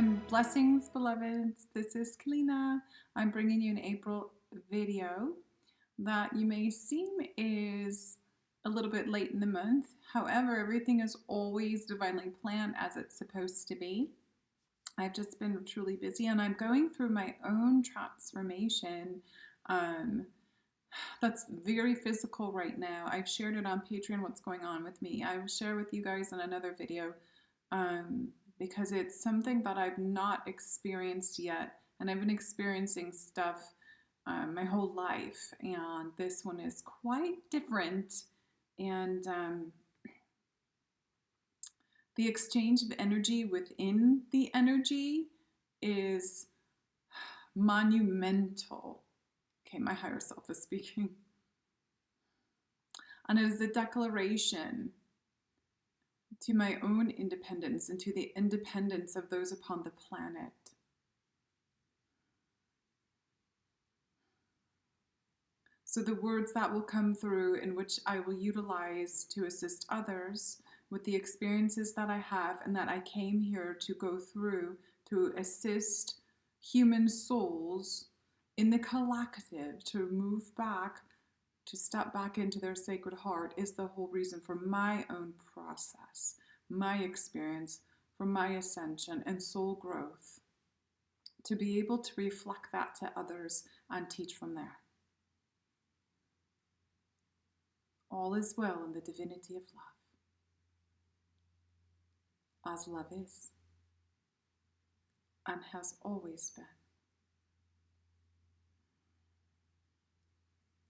Blessings, beloveds. This is Keleena. I'm bringing you an April video that you may seem is a little bit late in the month. However, everything is always divinely planned as it's supposed to be. I've just been truly busy and I'm going through my own transformation that's very physical right now. I've shared it on Patreon, what's going on with me. I will share with you guys in another video because it's something that I've not experienced yet. And I've been experiencing stuff my whole life. And this one is quite different. And the exchange of energy within the energy is monumental. Okay, my higher self is speaking. And it is a declaration to my own independence and to the independence of those upon the planet. So the words that will come through, in which I will utilize to assist others with the experiences that I have and that I came here to go through to assist human souls in the collective to move back, to step back into their sacred heart, is the whole reason for my own process, my experience, for my ascension and soul growth, to be able to reflect that to others and teach from there. All is well in the divinity of love, as love is and has always been.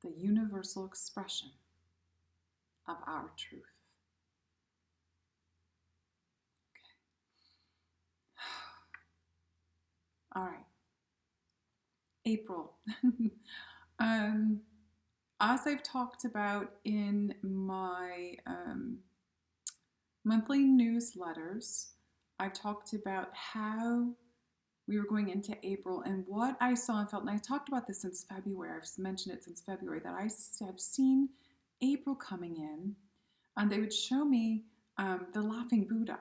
The universal expression of our truth. Okay. All right. April. As I've talked about in my monthly newsletters, I've talked about how we were going into April and what I saw and felt, and I talked about this since February. I've mentioned it since February, that I have seen April coming in, and they would show me the laughing Buddha.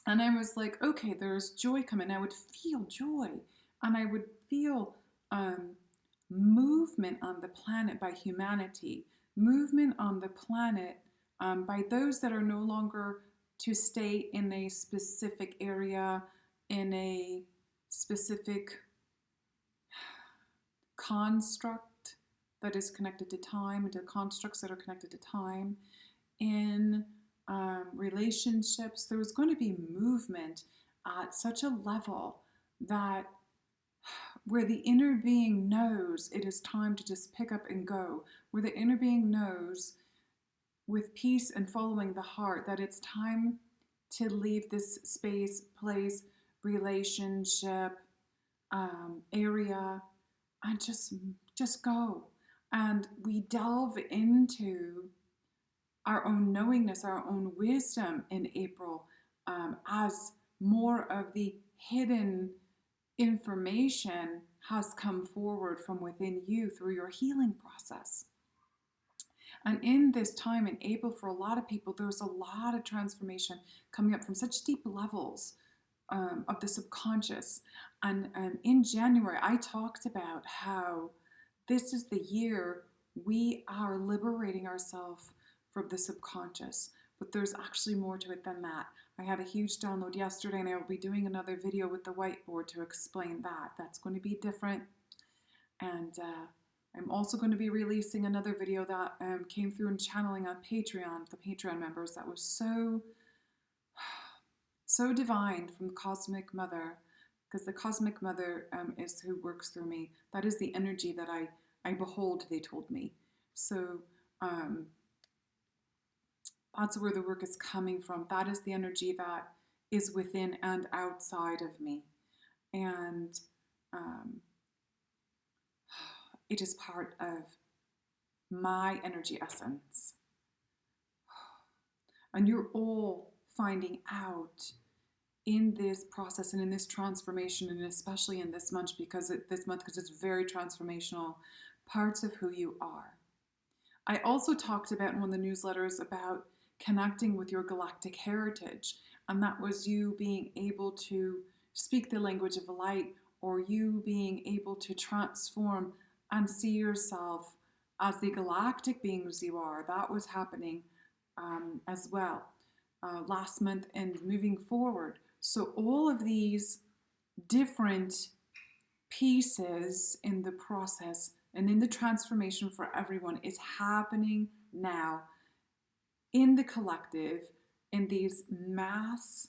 And I was like, okay, there's joy coming. I would feel joy, and I would feel movement on the planet by humanity, movement on the planet by those that are no longer to stay in a specific area, in a specific construct that is connected to time, into constructs that are connected to time, in relationships. There was going to be movement at such a level that where the inner being knows it is time to just pick up and go, where the inner being knows with peace and following the heart that it's time to leave this space, place, relationship, area, and just go. And we delve into our own knowingness, our own wisdom in April, as more of the hidden information has come forward from within you through your healing process. And in this time in April, for a lot of people, there's a lot of transformation coming up from such deep levels of the subconscious. And in January, I talked about how this is the year we are liberating ourselves from the subconscious. But there's actually more to it than that. I had a huge download yesterday, and I will be doing another video with the whiteboard to explain that. That's going to be different. And I'm also going to be releasing another video that came through in channeling on Patreon, the Patreon members, that was so divine from the Cosmic Mother, because the Cosmic Mother is who works through me. That is the energy that I behold, they told me. So that's where the work is coming from. That is the energy that is within and outside of me. And it is part of my energy essence. And you're all finding out in this process and in this transformation, and especially in this month, because it's very transformational, parts of who you are. I also talked about in one of the newsletters about connecting with your galactic heritage And that was you being able to speak the language of light, or you being able to transform and see yourself as the galactic beings you are. That was happening as well last month and moving forward. So all of these different pieces in the process and in the transformation for everyone is happening now in the collective, in these mass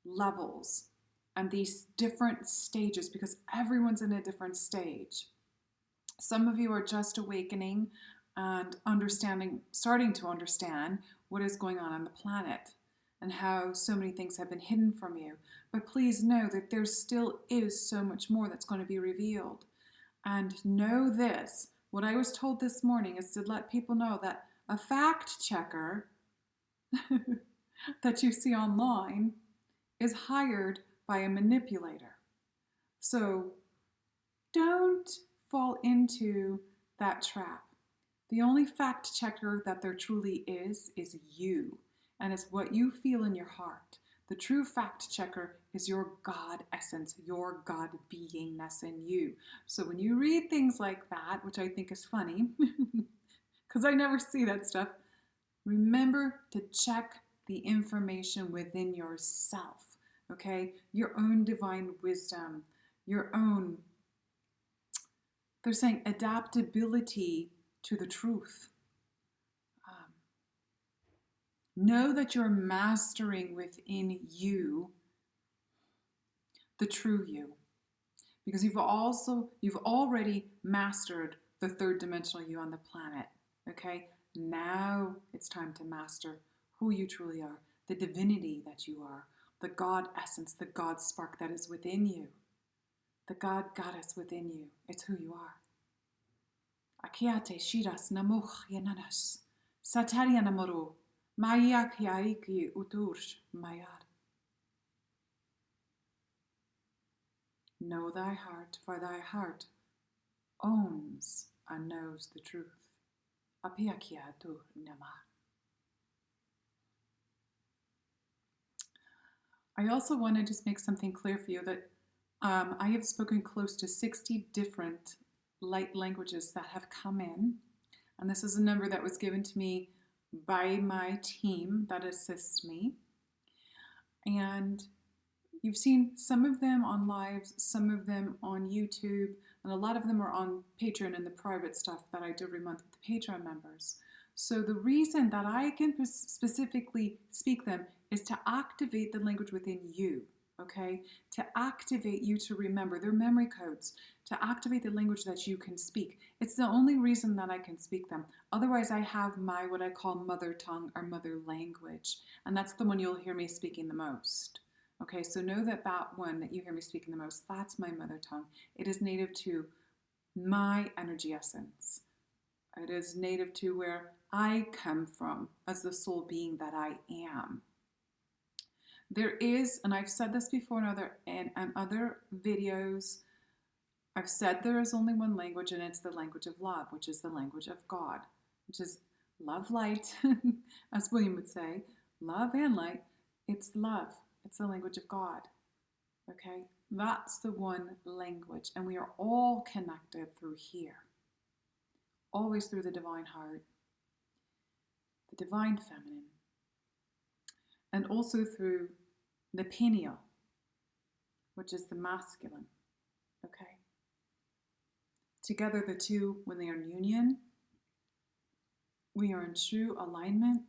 levels and these different stages, because everyone's in a different stage. Some of you are just awakening and understanding, starting to understand what is going on the planet and how so many things have been hidden from you. But please know that there still is so much more that's going to be revealed. And know this, what I was told this morning is to let people know that a fact checker that you see online is hired by a manipulator. So don't fall into that trap. The only fact checker that there truly is you. And it's what you feel in your heart. The true fact checker is your God essence, your God beingness in you. So when you read things like that, which I think is funny, because I never see that stuff, remember to check the information within yourself, okay? Your own divine wisdom, your own, they're saying adaptability to the truth. Know that you're mastering within you the true you, because you've already mastered the third dimensional you on the planet, okay? Now it's time to master who you truly are, the divinity that you are, the God essence, the God spark that is within you, the God goddess within you. It's who you are. Akiate shiras namuch yananas, sataria namoru, mayak yaiki utursh mayar. Know thy heart, for thy heart owns and knows the truth. Apiakiatu nama. I also want to just make something clear for you that I have spoken close to 60 different light languages that have come in. And this is a number that was given to me by my team that assists me. And you've seen some of them on lives, some of them on YouTube, and a lot of them are on Patreon and the private stuff that I do every month with the Patreon members. So the reason that I can specifically speak them is to activate the language within you, okay? To activate you to remember their memory codes, to activate the language that you can speak. It's the only reason that I can speak them. Otherwise, I have my what I call mother tongue or mother language, and that's the one you'll hear me speaking the most. Okay, so know that that one that you hear me speaking the most, that's my mother tongue. It is native to my energy essence. It is native to where I come from as the soul being that I am. There is, and I've said this before in other videos, I've said there is only one language, and it's the language of love, which is the language of God, which is love, light, as William would say, love and light. It's love. It's the language of God, okay? That's the one language, and we are all connected through here, always through the divine heart, the divine feminine, and also through the pineal, which is the masculine, okay? Together, the two, when they are in union, we are in true alignment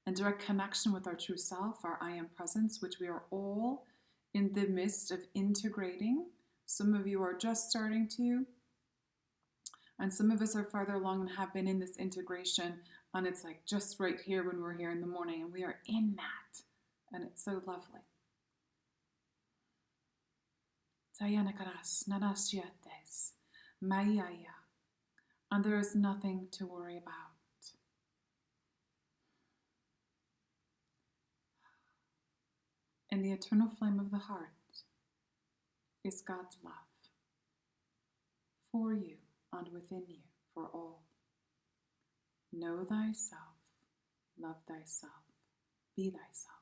and direct connection with our true self, our I am presence, which we are all in the midst of integrating. Some of you are just starting to, and some of us are farther along and have been in this integration, and it's like just right here when we're here in the morning, and we are in that, and it's so lovely. And there is nothing to worry about. And the eternal flame of the heart is God's love for you and within you for all. Know thyself, love thyself, be thyself.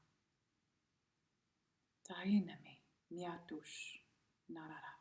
Dainami miatush narara.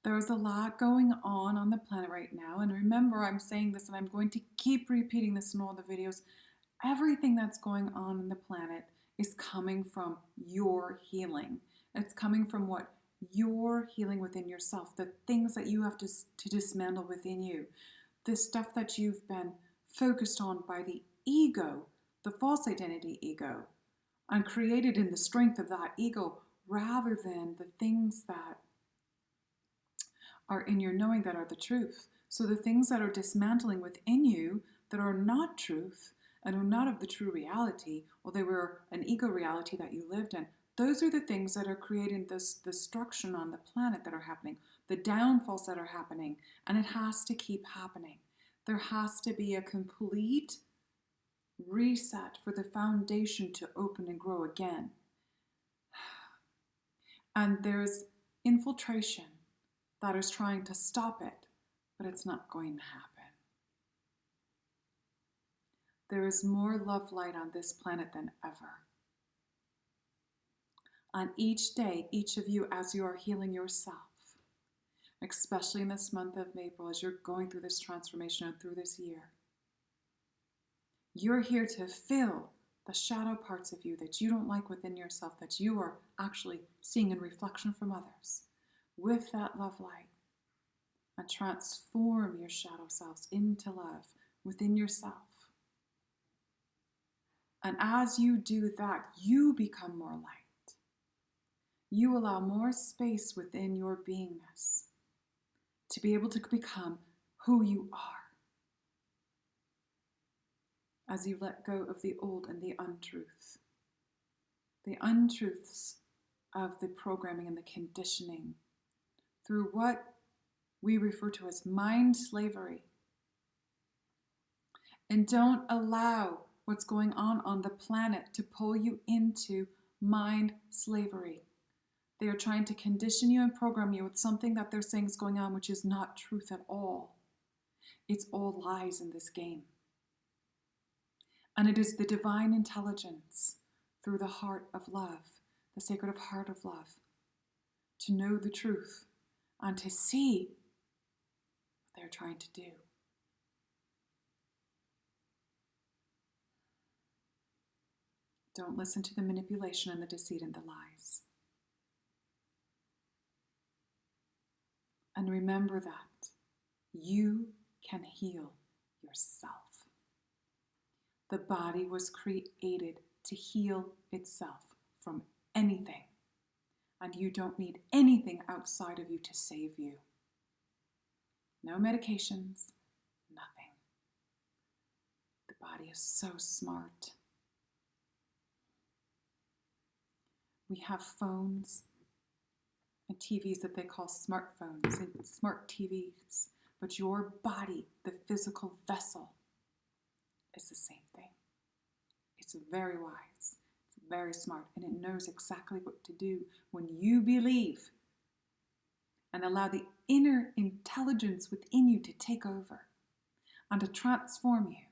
There's a lot going on the planet right now. And remember, I'm saying this and I'm going to keep repeating this in all the videos. Everything that's going on in the planet is coming from your healing. It's coming from what you're healing within yourself, the things that you have to dismantle within you, the stuff that you've been focused on by the ego, the false identity ego, and created in the strength of that ego rather than the things that are in your knowing that are the truth. So the things that are dismantling within you that are not truth and are not of the true reality, or they were an ego reality that you lived in, those are the things that are creating this destruction on the planet that are happening, the downfalls that are happening, and it has to keep happening. There has to be a complete reset for the foundation to open and grow again. And there's infiltration that is trying to stop it, but it's not going to happen. There is more love light on this planet than ever. On each day, each of you, as you are healing yourself, especially in this month of April, as you're going through this transformation and through this year, you're here to fill the shadow parts of you that you don't like within yourself, that you are actually seeing in reflection from others, with that love light, and transform your shadow selves into love within yourself. And as you do that, you become more light. You allow more space within your beingness to be able to become who you are. As you let go of the old and the untruths of the programming and the conditioning through what we refer to as mind slavery. And don't allow what's going on the planet to pull you into mind slavery. They are trying to condition you and program you with something that they're saying is going on, which is not truth at all. It's all lies in this game. And it is the divine intelligence through the heart of love, the sacred heart of love, to know the truth and to see what they're trying to do. Don't listen to the manipulation and the deceit and the lies. And remember that you can heal yourself. The body was created to heal itself from anything. And you don't need anything outside of you to save you. No medications, nothing. The body is so smart. We have phones and TVs that they call smartphones and smart TVs. But your body, the physical vessel, is the same thing. It's very wise. It's very smart. And it knows exactly what to do when you believe and allow the inner intelligence within you to take over and to transform you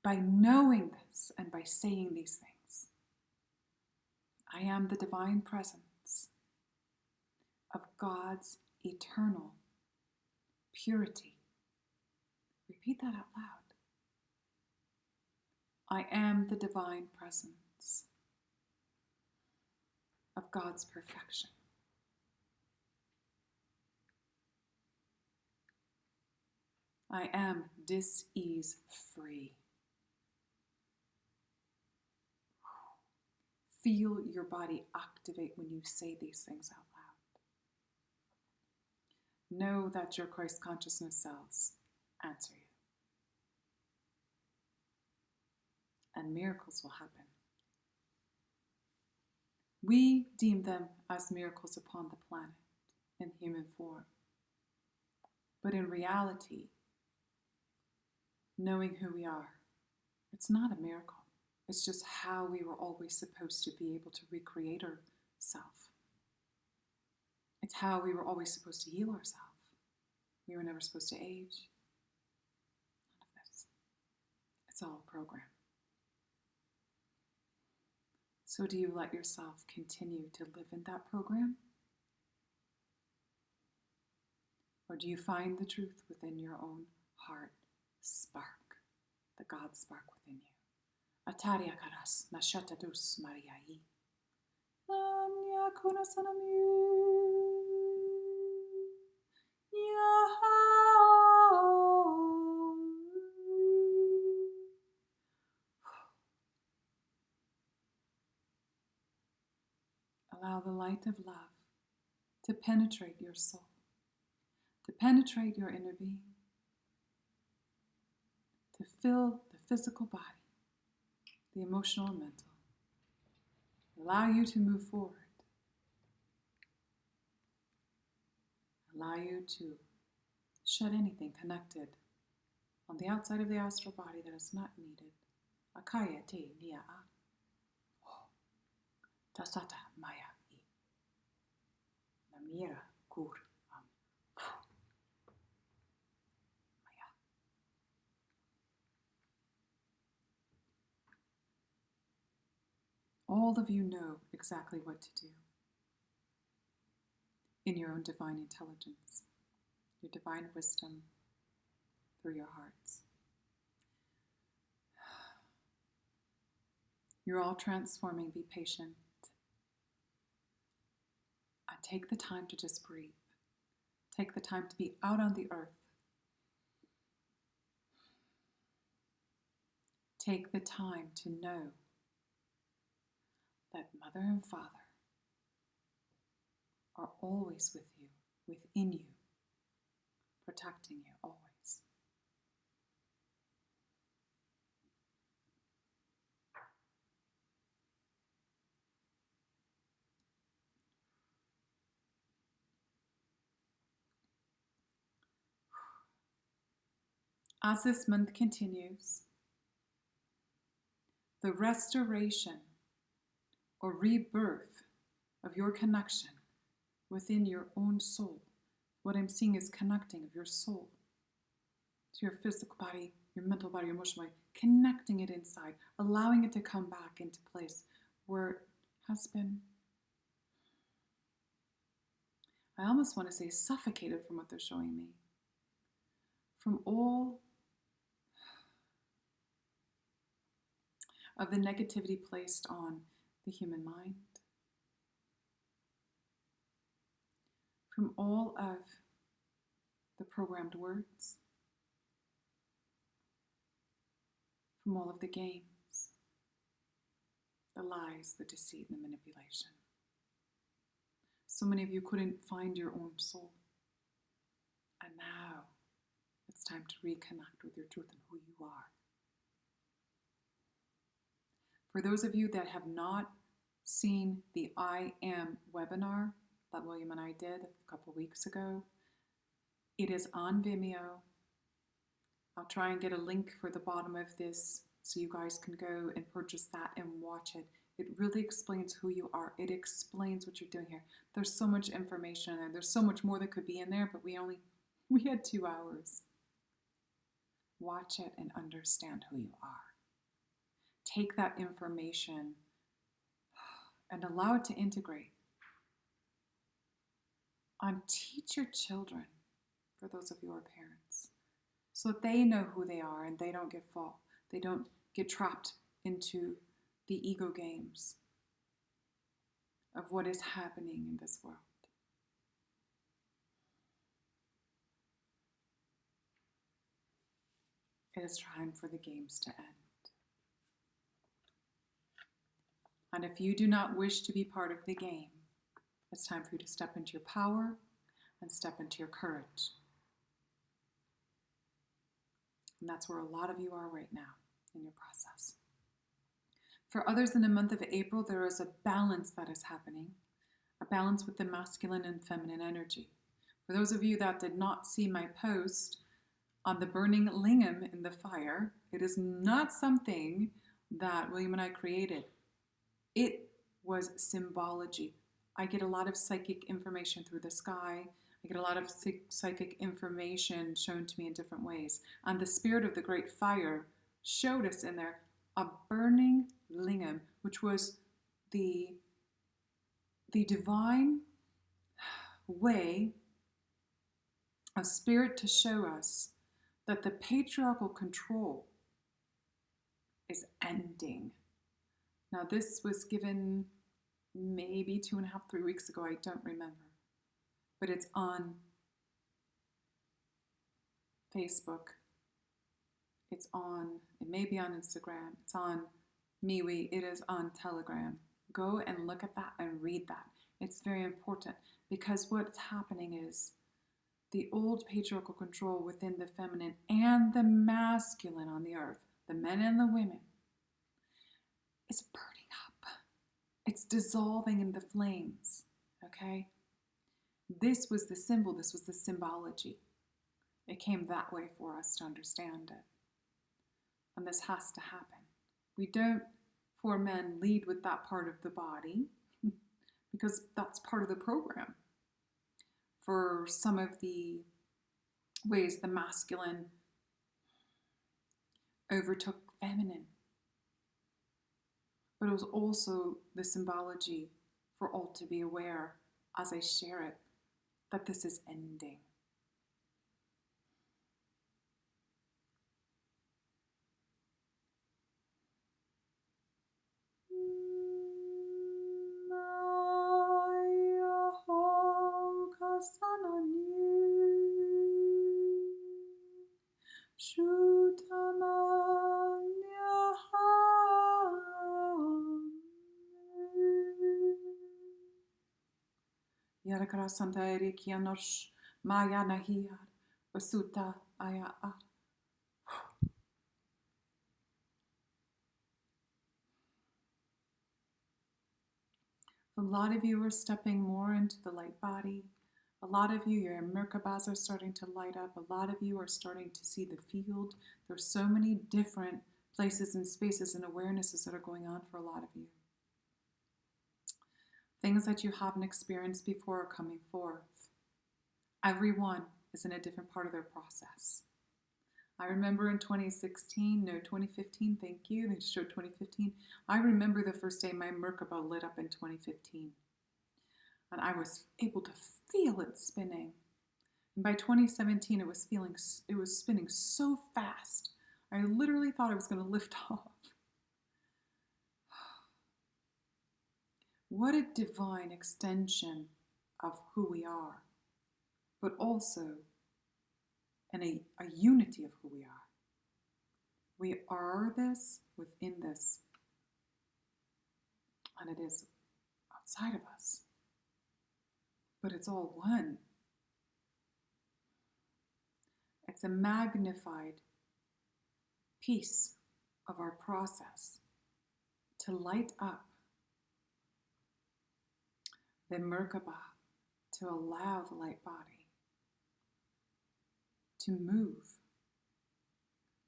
by knowing this and by saying these things. I am the divine presence of God's eternal purity. Repeat that out loud. I am the divine presence of God's perfection. I am dis-ease free. Feel your body activate when you say these things out loud. Know that your Christ consciousness cells answer you. And miracles will happen. We deem them as miracles upon the planet in human form. But in reality, knowing who we are, it's not a miracle. It's just how we were always supposed to be able to recreate ourselves. It's how we were always supposed to heal ourselves. We were never supposed to age. None of this. It's all a program. So do you let yourself continue to live in that program? Or do you find the truth within your own heart spark, the God spark within you? Patriarchal nashatadus Mariai. Anya kunasanamu. Allow the light of love to penetrate your soul, to penetrate your inner being, to fill the physical body, the emotional and mental. Allow you to move forward. Allow you to shed anything connected on the outside of the astral body that is not needed. Akaya te nia a. Tasata maya i. Namira kur am. Maya. All of you know exactly what to do in your own divine intelligence, your divine wisdom through your hearts. You're all transforming. Be patient. And take the time to just breathe. Take the time to be out on the earth. Take the time to know that Mother and Father are always with you, within you, protecting you always. As this month continues, the restoration or rebirth of your connection within your own soul. What I'm seeing is connecting of your soul to your physical body, your mental body, your emotional body, connecting it inside, allowing it to come back into place where it has been, I almost want to say suffocated from what they're showing me. From all of the negativity placed on the human mind, from all of the programmed words, from all of the games, the lies, the deceit, and the manipulation. So many of you couldn't find your own soul. And now it's time to reconnect with your truth and who you are. For those of you that have not seen the I Am webinar that William and I did a couple weeks ago, it is on Vimeo. I'll try and get a link for the bottom of this so you guys can go and purchase that and watch it. It really explains who you are. It explains what you're doing here. There's so much information in there. There's so much more that could be in there, but we had 2 hours. Watch it and understand who you are. Take that information and allow it to integrate. And teach your children, for those of you who are parents, so that they know who they are and they don't get trapped into the ego games of what is happening in this world. It is time for the games to end. And if you do not wish to be part of the game, it's time for you to step into your power and step into your courage. And that's where a lot of you are right now in your process. For others in the month of April, there is a balance that is happening, a balance with the masculine and feminine energy. For those of you that did not see my post on the burning lingam in the fire, it is not something that William and I created. It was symbology. I get a lot of psychic information through the sky. I get a lot of psychic information shown to me in different ways. And the spirit of the great fire showed us in there a burning lingam, which was the divine way of spirit to show us that the patriarchal control is ending. Now, this was given maybe 2.5, 3 weeks ago. I don't remember. But it's on Facebook. It may be on Instagram. It's on MeWe. It is on Telegram. Go and look at that and read that. It's very important because what's happening is the old patriarchal control within the feminine and the masculine on the earth, the men and the women, is burning up. It's dissolving in the flames, okay? This was the symbol, this was the symbology. It came that way for us to understand it. And this has to happen. We don't, for men, lead with that part of the body because that's part of the program. For some of the ways the masculine overtook feminine. But it was also the symbology for all to be aware as I share it, that this is ending. Yarakara Santa Erikia Nosh Maya Nahir Basuta Aya. A lot of you are stepping more into the light body. A lot of you, your Merkabas are starting to light up. A lot of you are starting to see the field. There's so many different places and spaces and awarenesses that are going on for a lot of you. Things that you haven't experienced before are coming forth. Everyone is in a different part of their process. I remember in 2015, thank you, they just showed 2015. I remember the first day my Merkaba lit up in 2015. And I was able to feel it spinning. And by 2017, it was spinning so fast. I literally thought I was going to lift off. What a divine extension of who we are, but also a unity of who we are. We are this within this, and it is outside of us, but it's all one. It's a magnified piece of our process to light up the Merkaba, to allow the light body to move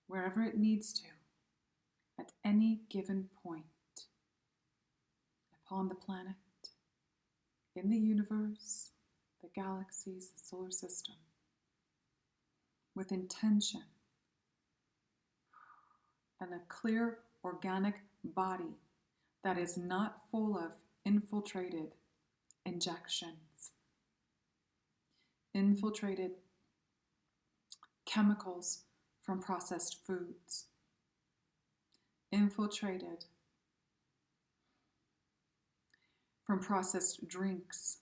wherever it needs to at any given point upon the planet, in the universe, the galaxies, the solar system, with intention and a clear organic body that is not full of infiltrated injections, infiltrated chemicals from processed foods, infiltrated from processed drinks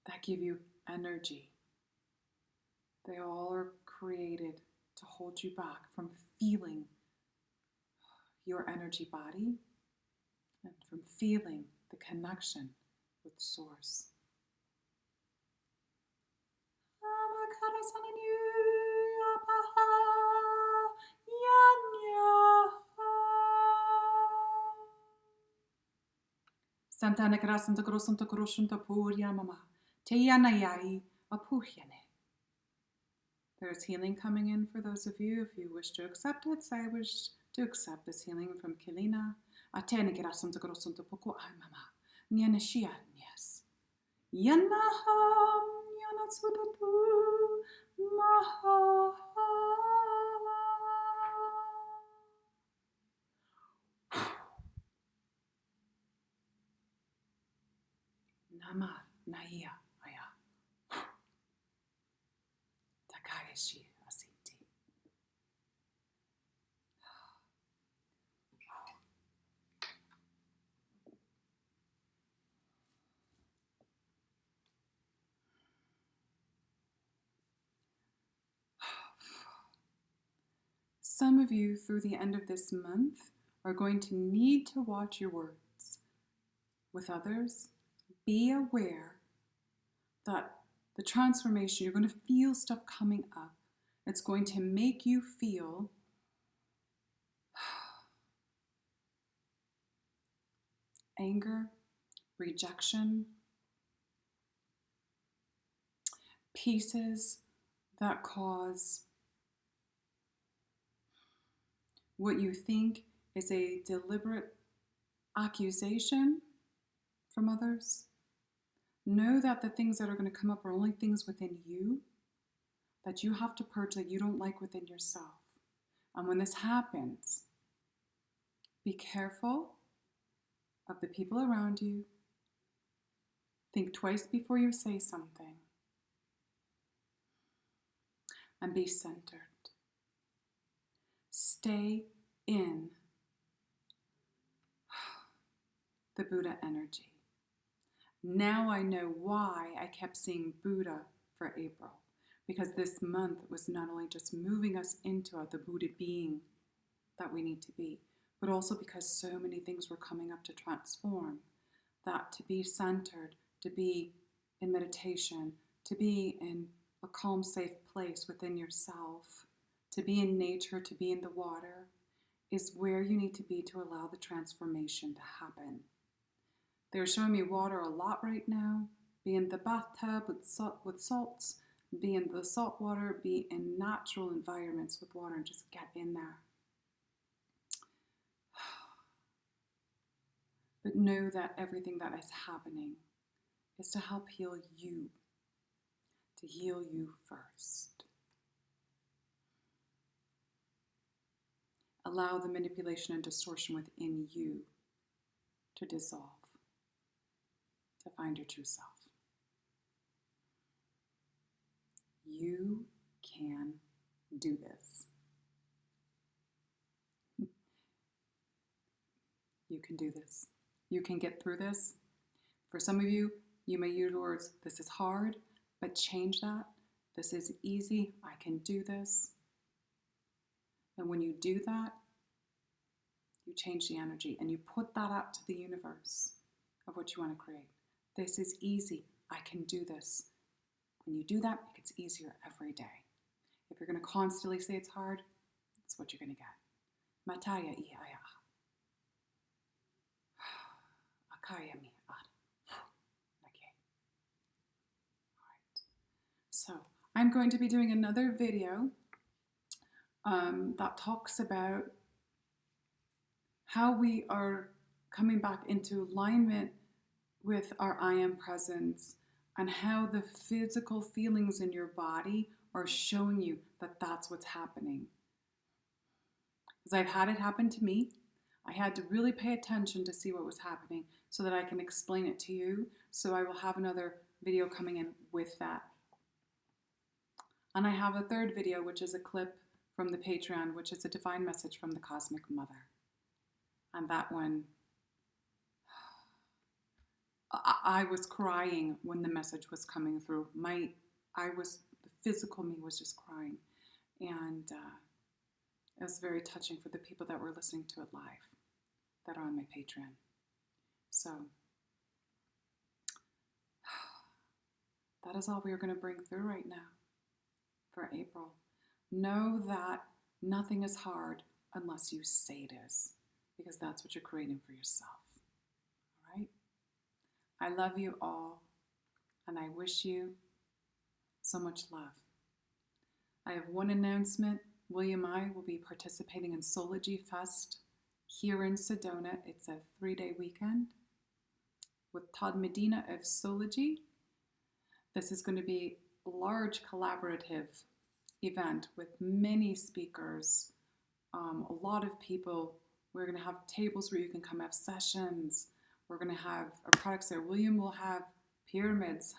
that give you energy. They all are created to hold you back from feeling your energy body and from feeling the connection with Source. Santa Necra Santa Cruz Santa Cruz Santa Puria Mama. Te yanayai apuhyane. There's healing coming in for those of you. If you wish to accept it, say I wish to accept this healing from Keleena. Atene kirasum takarosum poko ai mama. Nyanashia yes. Yanaham yanasudatu maha. Nama naya aya. Takayashi asiti. Some of you, through the end of this month, are going to need to watch your words. With others, be aware that the transformation, you're going to feel stuff coming up. It's going to make you feel anger, rejection, pieces that cause what you think is a deliberate accusation from others. Know that the things that are going to come up are only things within you that you have to purge, that you don't like within yourself. And when this happens, be careful of the people around you. Think twice before you say something. And be centered. Stay in the Buddha energy. Now I know why I kept seeing Buddha for April. Because this month was not only just moving us into the Buddha being that we need to be, but also because so many things were coming up to transform, that to be centered, to be in meditation, to be in a calm, safe place within yourself, to be in nature, to be in the water, is where you need to be to allow the transformation to happen. They're showing me water a lot right now. Be in the bathtub with salts, be in the salt water, be in natural environments with water, and just get in there. But know that everything that is happening is to help heal you, to heal you first. Allow the manipulation and distortion within you to dissolve, to find your true self. You can do this. You can do this. You can get through this. For some of you, you may use words, this is hard, but change that. This is easy. I can do this. And when you do that, you change the energy and you put that out to the universe of what you want to create. This is easy. I can do this. When you do that, it gets easier every day. If you're going to constantly say it's hard, that's what you're going to get. Mataya iaya. Akaya mi ad. Okay. All right. So I'm going to be doing another video that talks about how we are coming back into alignment with our I am presence, and how the physical feelings in your body are showing you that that's what's happening. Because I've had it happen to me. I had to really pay attention to see what was happening so that I can explain it to you. So I will have another video coming in with that. And I have a third video, which is a clip from the Patreon, which is a divine message from the Cosmic Mother. And that one, I was crying when the message was coming through. The physical me was just crying. And it was very touching for the people that were listening to it live, that are on my Patreon. So that is all we are going to bring through right now for April. Know that nothing is hard unless you say it is, because that's what you're creating for yourself. All right? I love you all. and I wish you so much love. I have one announcement. William and I will be participating in Soology Fest here in Sedona. It's a 3-day weekend with Todd Medina of Soology. This is going to be a large collaborative event with many speakers, a lot of people. We're going to have tables where you can come have sessions. We're going to have our products there. William will have pyramids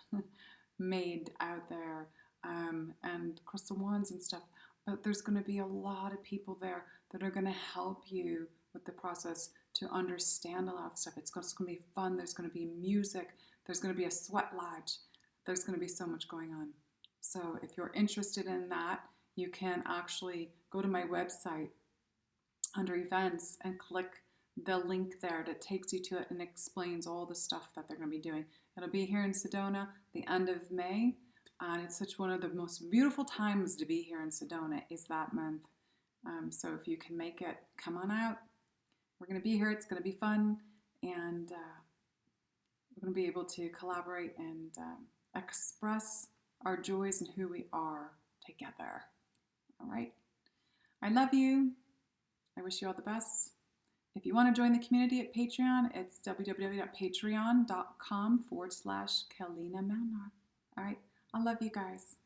made out there, and crystal wands and stuff. But there's going to be a lot of people there that are going to help you with the process to understand a lot of stuff. It's going to be fun. There's going to be music. There's going to be a sweat lodge. There's going to be so much going on. So if you're interested in that, you can actually go to my website under events and click the link there that takes you to it and explains all the stuff that they're going to be doing. It'll be here in Sedona the end of May, and it's such one of the most beautiful times to be here in Sedona is that month. So if you can make it, come on out. We're going to be here. It's going to be fun, and we're going to be able to collaborate and express our joys and who we are together. All right. I love you. I wish you all the best. If you want to join the community at Patreon, it's www.patreon.com/Keleena Malnar. All right. I love you guys.